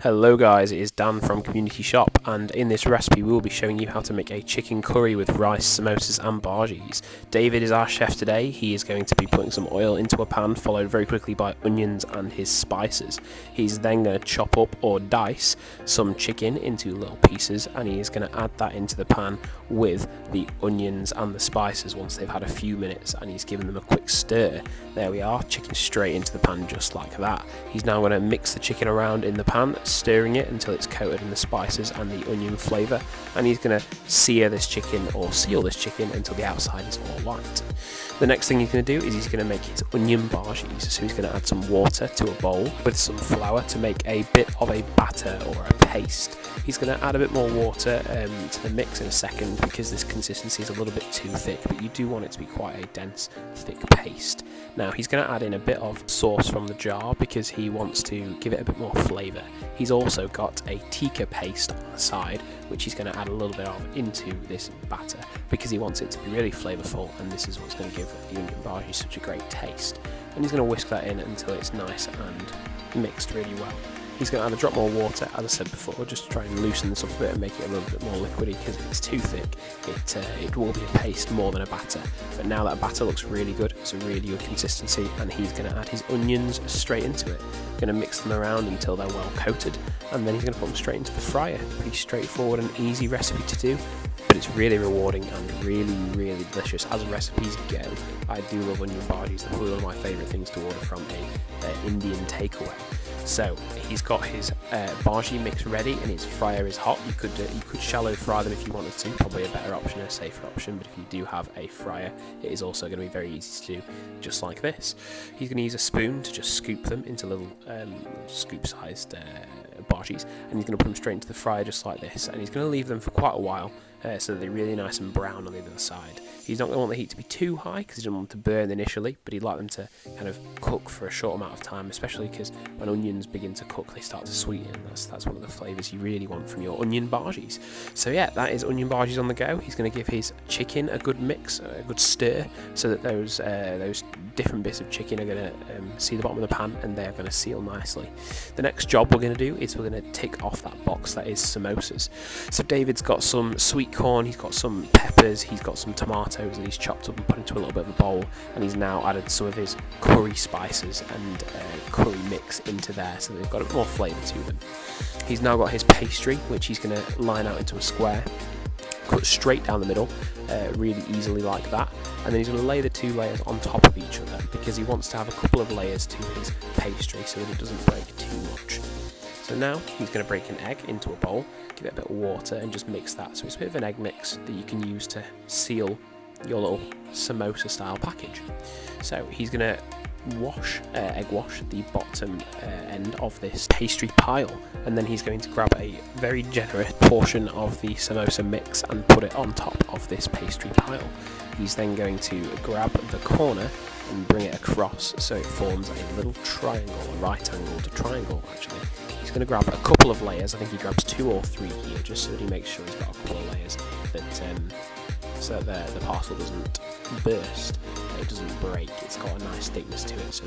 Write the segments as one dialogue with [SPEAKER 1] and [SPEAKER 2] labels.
[SPEAKER 1] Hello guys, it is Dan from Community Shop, and in this recipe we will be showing you how to make a chicken curry with rice, samosas and bhajis. David is our chef today. He is going to be putting some oil into a pan, followed very quickly by onions and his spices. He's then going to chop up or dice some chicken into little pieces, and he is going to add that into the pan with the onions and the spices once they've had a few minutes, and he's given them a quick stir. There we are, chicken straight into the pan just like that. He's now going to mix the chicken around in the pan, stirring it until it's coated in the spices and the onion flavour, and he's going to sear this chicken or seal this chicken until the outside is all white. The next thing he's going to do is he's going to make his onion bhajis, so he's going to add some water to a bowl with some flour to make a bit of a batter or a paste. He's going to add a bit more water to the mix in a second because this consistency is a little bit too thick, but you do want it to be quite a dense, thick paste. Now he's going to add in a bit of sauce from the jar because he wants to give it a bit more flavour. He's also got a tikka paste on the side, which he's going to add a little bit of into this batter because he wants it to be really flavourful, and this is what's going to give the onion bhaji such a great taste. And he's going to whisk that in until it's nice and mixed really well. He's going to add a drop more water, as I said before, just to try and loosen this up a bit and make it a little bit more liquidy, because if it's too thick, it will be a paste more than a batter. But now that batter looks really good, it's a really good consistency, and he's going to add his onions straight into it. Going to mix them around until they're well coated, and then he's going to put them straight into the fryer. Pretty straightforward and easy recipe to do, but it's really rewarding and really delicious as recipes go. I do love onion bhajis. They're probably one of my favourite things to order from a Indian takeaway. So he's got his bhaji mix ready, and his fryer is hot. You could shallow fry them if you wanted to, probably a better option, a safer option, but if you do have a fryer, it is also going to be very easy to do, just like this. He's going to use a spoon to just scoop them into little scoop-sized bhajis, and he's going to put them straight into the fryer just like this, and he's going to leave them for quite a while so that they're really nice and brown on the other side. He's not going to want the heat to be too high because he doesn't want them to burn initially, but he'd like them to kind of cook for a short amount of time, especially because when onions begin to cook, they start to sweeten. That's one of the flavours you really want from your onion bhajis. So yeah, that is onion bhajis on the go. He's going to give his chicken a good mix, a good stir, so that those different bits of chicken are going to see the bottom of the pan, and they're going to seal nicely. The next job we're going to do is we're going to tick off that box that is samosas. So David's got some sweet corn, he's got some peppers, he's got some tomatoes that he's chopped up and put into a little bit of a bowl, and he's now added some of his curry spices and curry mix into there, so they've got a bit more flavour to them. He's now got his pastry, which he's going to line out into a square, cut straight down the middle, really easily like that, and then he's going to lay the two layers on top of each other because he wants to have a couple of layers to his pastry so that it doesn't break too much. So now he's going to break an egg into a bowl, give it a bit of water, and just mix that. So it's a bit of an egg mix that you can use to seal your little samosa style package. So he's going to egg wash the bottom end of this pastry pile, and then he's going to grab a very generous portion of the samosa mix and put it on top of this pastry pile. He's then going to grab the corner and bring it across so it forms a little triangle, a right angle to triangle actually. He's going to grab a couple of layers. I think he grabs 2 or 3 here, just so that he makes sure he's got a couple of layers so that the parcel doesn't burst, it doesn't break. It's got a nice thickness to it, so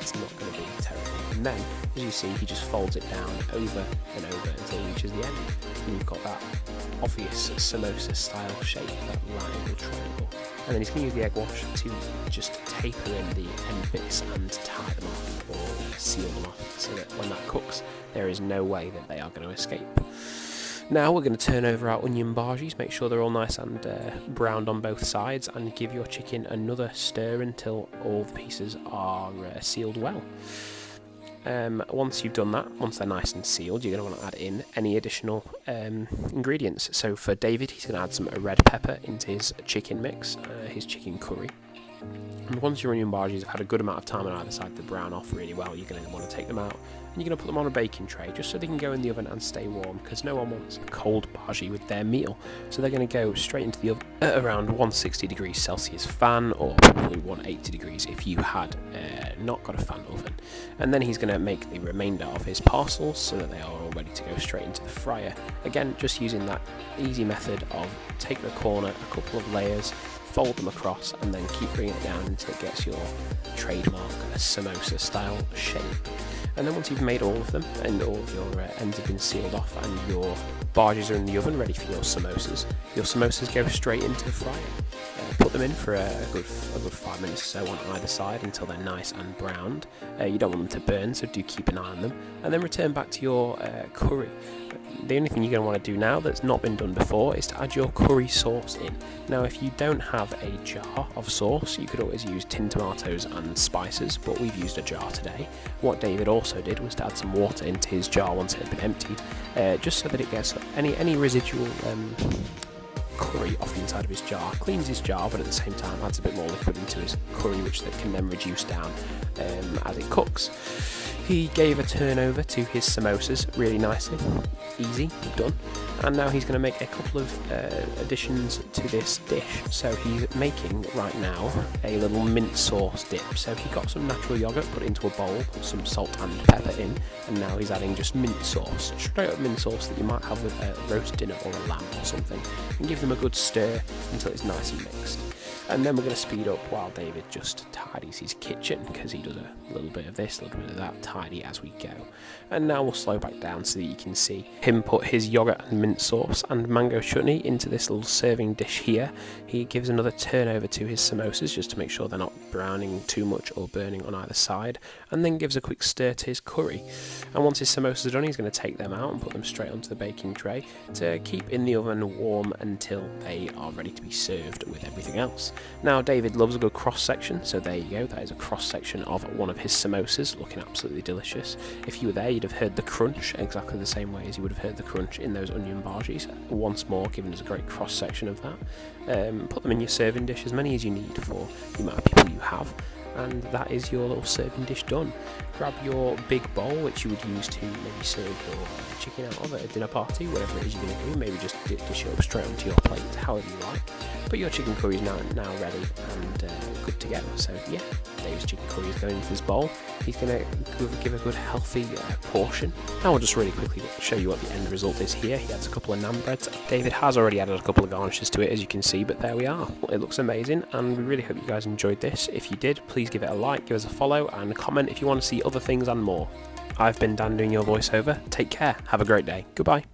[SPEAKER 1] it's not going to be terrible. And then, as you see, he just folds it down over and over until he reaches the end, and you've got that obvious samosa style shape, that right angle triangle. And then he's going to use the egg wash to just taper in the end bits and tie them off or seal them off, so that when that cooks, there is no way that they are going to escape. Now we're going to turn over our onion bhajis, make sure they're all nice and browned on both sides, and give your chicken another stir until all the pieces are sealed well. Once you've done that, once they're nice and sealed, you're going to want to add in any additional ingredients. So for David, he's going to add some red pepper into his chicken mix, his chicken curry. And once your onion bhajis have had a good amount of time on either side to brown off really well, you're going to want to take them out, and you're going to put them on a baking tray just so they can go in the oven and stay warm, because no one wants a cold bhaji with their meal. So they're going to go straight into the oven at around 160 degrees Celsius fan, or probably 180 degrees if you had not got a fan oven. And then he's going to make the remainder of his parcels so that they are all ready to go straight into the fryer. Again, just using that easy method of take the corner, a couple of layers, fold them across, and then keep bringing it down until it gets your trademark samosa style shape. And then once you've made all of them and all of your ends have been sealed off and your bhajis are in the oven ready for your samosas go straight into the fryer. Put them in for a good 5 minutes or so on either side until they're nice and browned. You don't want them to burn, so do keep an eye on them. And then return back to your curry. The only thing you're going to want to do now that's not been done before is to add your curry sauce in. Now, if you don't have a jar of sauce, you could always use tinned tomatoes and spices, but we've used a jar today. What David also did was to add some water into his jar once it had been emptied, just so that it gets any residual curry off the inside of his jar. Cleans his jar, but at the same time adds a bit more liquid into his curry, which that can then reduce down as it cooks. He gave a turn over to his samosas really nicely, easy, done. And now he's going to make a couple of additions to this dish. So he's making right now a little mint sauce dip. So he got some natural yogurt, put it into a bowl, put some salt and pepper in, and now he's adding just mint sauce, straight up mint sauce that you might have with a roast dinner or a lamb or something, and give them a good stir until it's nice and mixed. And then we're going to speed up while David just tidies his kitchen, because he does a little bit of this, a little bit of that, tidy as we go. And now we'll slow back down so that you can see him put his yogurt and mint sauce and mango chutney into this little serving dish here. He gives another turn over to his samosas just to make sure they're not browning too much or burning on either side, and then gives a quick stir to his curry. And once his samosas are done, he's going to take them out and put them straight onto the baking tray to keep in the oven warm until they are ready to be served with everything else. Now, David loves a good cross section, so there you go, that is a cross section of one of his samosas, looking absolutely delicious. If you were there, you'd have heard the crunch exactly the same way as you would have heard the crunch in those onion bhajis. Once more, giving us a great cross section of that. Put them in your serving dish, as many as you need for the amount of people you have, and that is your little serving dish done. Grab your big bowl, which you would use to maybe serve your chicken out of at a dinner party, whatever it is you're going to do. Maybe just dish it up straight onto your plate, however you like. But your chicken curry is now ready and good to go. So yeah, Dave's chicken curry is going into his bowl. He's going to give a good healthy portion. Now we'll just really quickly show you what the end result is here. He adds a couple of naan breads. David has already added a couple of garnishes to it, as you can see, but there we are. It looks amazing, and we really hope you guys enjoyed this. If you did, please give it a like, give us a follow, and comment if you want to see other things and more. I've been Dan doing your voiceover. Take care. Have a great day. Goodbye.